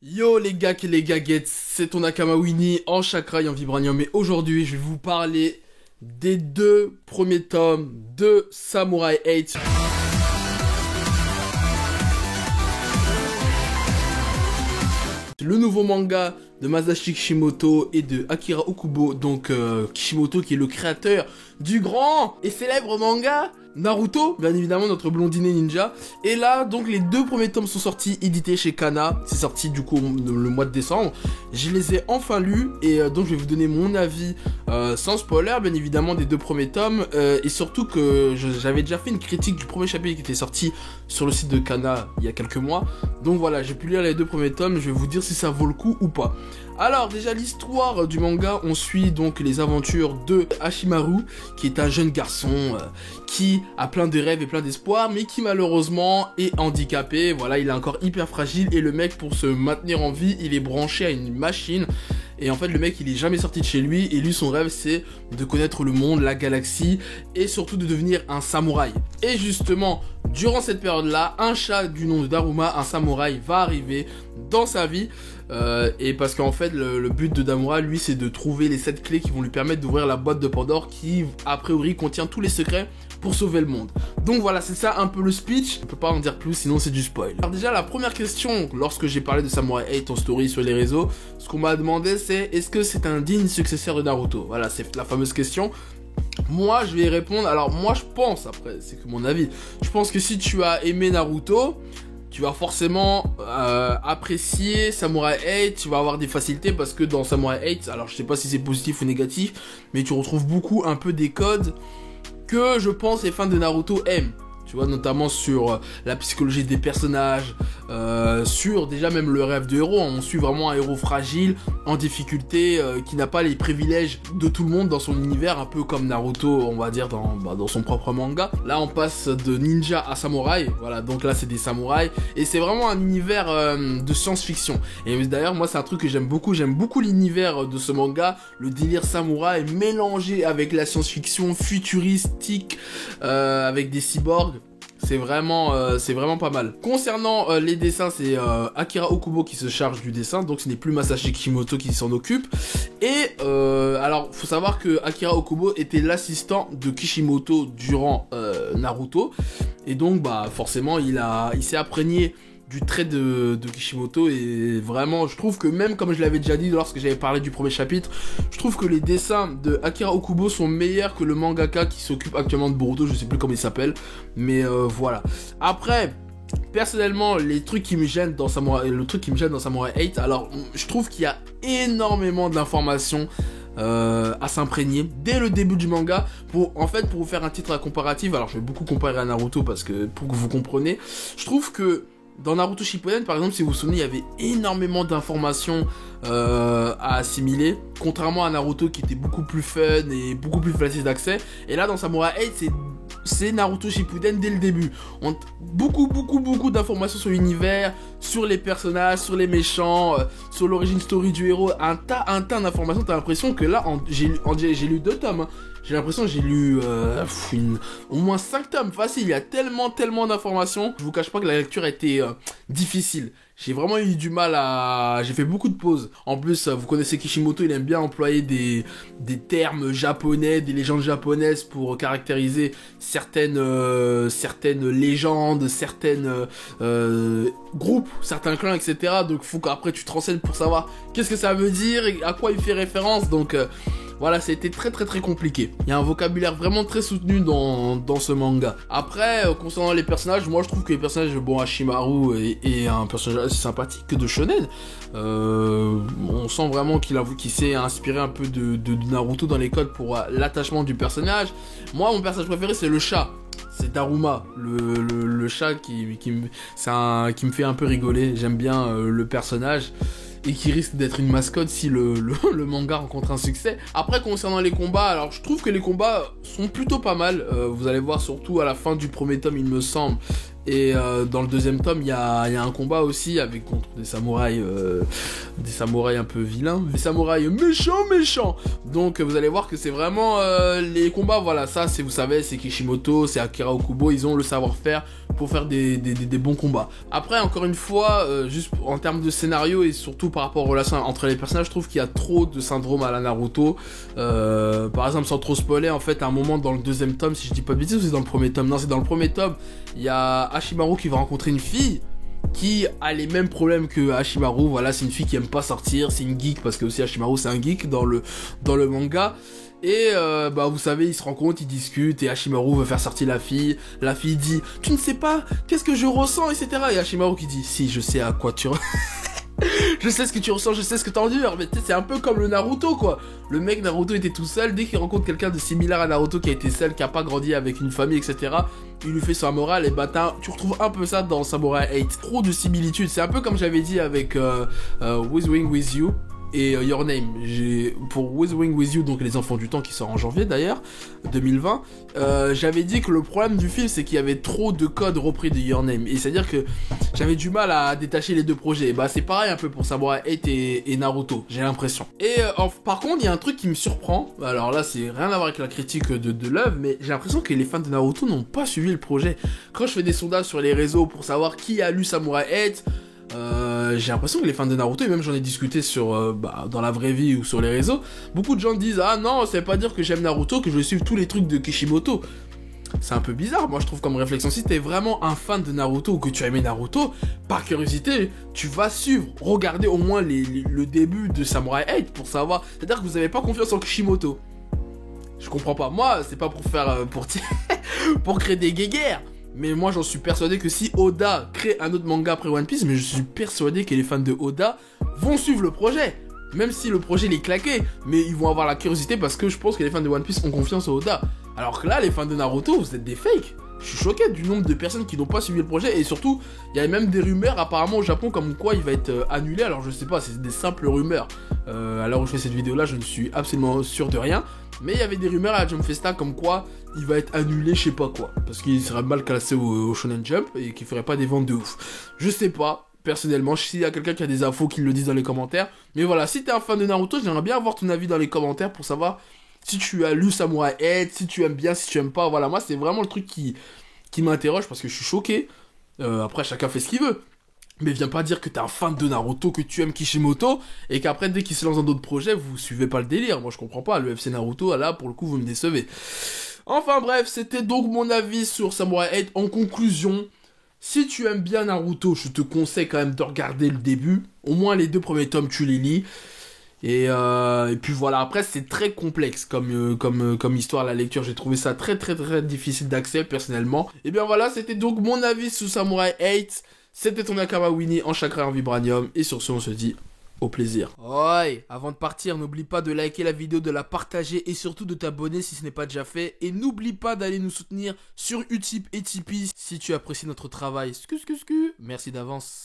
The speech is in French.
Yo les gars et les gaguettes, c'est ton Nakama Winnie en chakra et en vibranium et aujourd'hui je vais vous parler des deux premiers tomes de Samurai 8. Le nouveau manga de Masashi Kishimoto et de Akira Okubo, donc Kishimoto qui est le créateur du grand et célèbre manga Naruto, bien évidemment notre blondinet ninja. Et là donc les deux premiers tomes sont sortis, édités chez Kana, c'est sorti du coup le mois de décembre. Je les ai enfin lus et donc je vais vous donner mon avis sans spoiler bien évidemment des deux premiers tomes et surtout que j'avais déjà fait une critique du premier chapitre qui était sorti sur le site de Kana il y a quelques mois. Donc voilà, j'ai pu lire les deux premiers tomes, je vais vous dire si ça vaut le coup ou pas. Alors déjà l'histoire du manga, on suit donc les aventures de Hashimaru qui est un jeune garçon qui a plein de rêves et plein d'espoir mais qui malheureusement est handicapé. Voilà, il est encore hyper fragile et le mec pour se maintenir en vie il est branché à une machine. Et en fait le mec il est jamais sorti de chez lui et lui son rêve c'est de connaître le monde, la galaxie et surtout de devenir un samouraï. Et justement durant cette période là, un chat du nom de Daruma, un samouraï va arriver dans sa vie et parce qu'en fait le but de Daruma lui c'est de trouver les 7 clés qui vont lui permettre d'ouvrir la boîte de Pandore qui a priori contient tous les secrets pour sauver le monde. Donc voilà, c'est ça un peu le speech, on peut pas en dire plus sinon c'est du spoil. Alors déjà la première question lorsque j'ai parlé de Samurai 8 en story sur les réseaux, ce qu'on m'a demandé c'est est-ce que c'est un digne successeur de Naruto? Voilà, c'est la fameuse question. Moi je vais y répondre, alors moi je pense, après c'est que mon avis, je pense que si tu as aimé Naruto, tu vas forcément apprécier Samurai 8, tu vas avoir des facilités parce que dans Samurai 8, alors je sais pas si c'est positif ou négatif, mais tu retrouves beaucoup un peu des codes que je pense les fans de Naruto aiment. Tu vois, notamment sur la psychologie des personnages, sur déjà même le rêve de héros. On suit vraiment un héros fragile, en difficulté, qui n'a pas les privilèges de tout le monde dans son univers, un peu comme Naruto, on va dire, dans son propre manga. Là, on passe de ninja à samouraï, voilà, donc là, c'est des samouraïs, et c'est vraiment un univers de science-fiction. Et d'ailleurs, moi, c'est un truc que j'aime beaucoup l'univers de ce manga, le délire samouraï mélangé avec la science-fiction futuristique, avec des cyborgs. C'est vraiment pas mal. Concernant les dessins, c'est Akira Okubo qui se charge du dessin, donc ce n'est plus Masashi Kishimoto qui s'en occupe. Et alors, faut savoir que Akira Okubo était l'assistant de Kishimoto durant Naruto, et donc bah forcément il s'est imprégné du trait de Kishimoto et vraiment je trouve que même comme je l'avais déjà dit lorsque j'avais parlé du premier chapitre, je trouve que les dessins de Akira Okubo sont meilleurs que le mangaka qui s'occupe actuellement de Boruto, je sais plus comment il s'appelle, mais voilà. Après personnellement les trucs qui me gênent dans Samurai 8, alors je trouve qu'il y a énormément d'informations à s'imprégner dès le début du manga pour vous faire un titre comparatif. Alors je vais beaucoup comparer à Naruto parce que pour que vous compreniez, je trouve que dans Naruto Shippuden, par exemple, si vous vous souvenez, il y avait énormément d'informations à assimiler, contrairement à Naruto qui était beaucoup plus fun et beaucoup plus facile d'accès. Et là, dans Samurai 8, c'est Naruto Shippuden dès le début. On beaucoup d'informations sur l'univers, sur les personnages, sur les méchants, sur l'origine story du héros. Un tas d'informations. T'as l'impression que là, j'ai lu 2 tomes. Hein. J'ai l'impression que j'ai lu au moins 5 tomes facile. Il y a tellement d'informations. Je vous cache pas que la lecture a été difficile. J'ai vraiment eu du mal j'ai fait beaucoup de pauses. En plus, vous connaissez Kishimoto, il aime bien employer des termes japonais, des légendes japonaises pour caractériser certaines légendes, certaines groupes, certains clans, etc. Donc faut qu'après tu te renseignes pour savoir qu'est-ce que ça veut dire et à quoi il fait référence. Donc voilà, ça a été très compliqué. Il y a un vocabulaire vraiment très soutenu dans ce manga. Après, concernant les personnages, moi je trouve que les personnages, bon, Hashimaru est un personnage assez sympathique de shonen. On sent vraiment qu'il s'est inspiré un peu de Naruto dans les codes pour l'attachement du personnage. Moi, mon personnage préféré, c'est le chat. C'est Daruma, le chat qui me fait un peu rigoler. J'aime bien le personnage. Et qui risque d'être une mascotte si le manga rencontre un succès. Après, concernant les combats, alors je trouve que les combats sont plutôt pas mal. Vous allez voir surtout à la fin du premier tome, il me semble. Et dans le deuxième tome, il y a un combat aussi contre des samouraïs un peu vilains, des samouraïs méchants. Donc vous allez voir que c'est vraiment les combats, voilà, ça c'est, vous savez, c'est Kishimoto, c'est Akira Okubo, ils ont le savoir-faire pour faire des bons combats. Après, encore une fois, juste en termes de scénario et surtout par rapport aux relations entre les personnages, je trouve qu'il y a trop de syndrome à la Naruto. Par exemple, sans trop spoiler, en fait, à un moment dans le deuxième tome, si je dis pas de bêtises, ou c'est dans le premier tome? Non, c'est dans le premier tome. Il y a Hashimaru qui va rencontrer une fille qui a les mêmes problèmes que Hashimaru. Voilà, c'est une fille qui aime pas sortir, c'est une geek, parce que aussi Hashimaru c'est un geek dans le manga. Et bah vous savez, ils se rencontrent, ils discutent, et Hashimaru veut faire sortir la fille dit « Tu ne sais pas, qu'est-ce que je ressens ?» etc. Et Hashimaru qui dit « Si, je sais à quoi tu... je sais ce que tu ressens, je sais ce que t'endures. » Mais tu sais, c'est un peu comme le Naruto, quoi. Le mec Naruto était tout seul, dès qu'il rencontre quelqu'un de similaire à Naruto qui a été seul, qui a pas grandi avec une famille, etc., il lui fait sa morale, et bah tu retrouves un peu ça dans Samurai 8. Trop de similitudes, c'est un peu comme j'avais dit avec With Wing With You et Your Name. Pour With Wing With You, donc Les Enfants du Temps, qui sort en janvier d'ailleurs 2020, j'avais dit que le problème du film c'est qu'il y avait trop de codes repris de Your Name, et c'est à dire que j'avais du mal à détacher les deux projets. Et bah c'est pareil un peu pour Samurai 8 et Naruto, j'ai l'impression. Et par contre il y a un truc qui me surprend, alors là c'est rien à voir avec la critique de l'œuvre, mais j'ai l'impression que les fans de Naruto n'ont pas suivi le projet. Quand je fais des sondages sur les réseaux pour savoir qui a lu Samurai 8, j'ai l'impression que les fans de Naruto, et même j'en ai discuté sur dans la vraie vie ou sur les réseaux, beaucoup de gens disent « Ah non, ça veut pas dire que j'aime Naruto, que je vais suivre tous les trucs de Kishimoto. » C'est un peu bizarre, moi je trouve, comme réflexion. Si t'es vraiment un fan de Naruto ou que tu as aimé Naruto, par curiosité, tu vas suivre, regarder au moins le début de Samurai 8 pour savoir. C'est-à-dire que vous avez pas confiance en Kishimoto. Je comprends pas. Moi, c'est pas pour faire pour créer des guéguerres. Mais moi j'en suis persuadé que si Oda crée un autre manga après One Piece, mais je suis persuadé que les fans de Oda vont suivre le projet. Même si le projet il est claqué, mais ils vont avoir la curiosité parce que je pense que les fans de One Piece ont confiance en Oda. Alors que là, les fans de Naruto, vous êtes des fakes. Je suis choqué du nombre de personnes qui n'ont pas suivi le projet, et surtout, il y a même des rumeurs apparemment au Japon comme quoi il va être annulé. Alors je sais pas, c'est des simples rumeurs. À l'heure où je fais cette vidéo là, je ne suis absolument sûr de rien. Mais il y avait des rumeurs à la Jump Festa comme quoi il va être annulé, je sais pas quoi. Parce qu'il serait mal classé au Shonen Jump et qu'il ferait pas des ventes de ouf. Je sais pas. Personnellement, s'il y a quelqu'un qui a des infos, qu'il le dise dans les commentaires. Mais voilà, si t'es un fan de Naruto, j'aimerais bien avoir ton avis dans les commentaires pour savoir si tu as lu Samurai 8, si tu aimes bien, si tu aimes pas. Voilà, moi c'est vraiment le truc qui m'interroge parce que je suis choqué. Après, chacun fait ce qu'il veut. Mais viens pas dire que t'es un fan de Naruto, que tu aimes Kishimoto, et qu'après, dès qu'il se lance dans d'autres projets, vous suivez pas le délire. Moi je comprends pas, le FC Naruto, là, pour le coup, vous me décevez. Enfin bref, c'était donc mon avis sur Samurai 8. En conclusion, si tu aimes bien Naruto, je te conseille quand même de regarder le début. Au moins les 2 premiers tomes, tu les lis. Et puis voilà, après c'est très complexe comme histoire, la lecture. J'ai trouvé ça très difficile d'accès personnellement. Et bien voilà, c'était donc mon avis sur Samurai 8. C'était ton Nakama Winnie en chakra en vibranium. Et sur ce, on se dit au plaisir. Oi, avant de partir, n'oublie pas de liker la vidéo, de la partager et surtout de t'abonner si ce n'est pas déjà fait. Et n'oublie pas d'aller nous soutenir sur Utip et Tipeee si tu apprécies notre travail. Merci d'avance.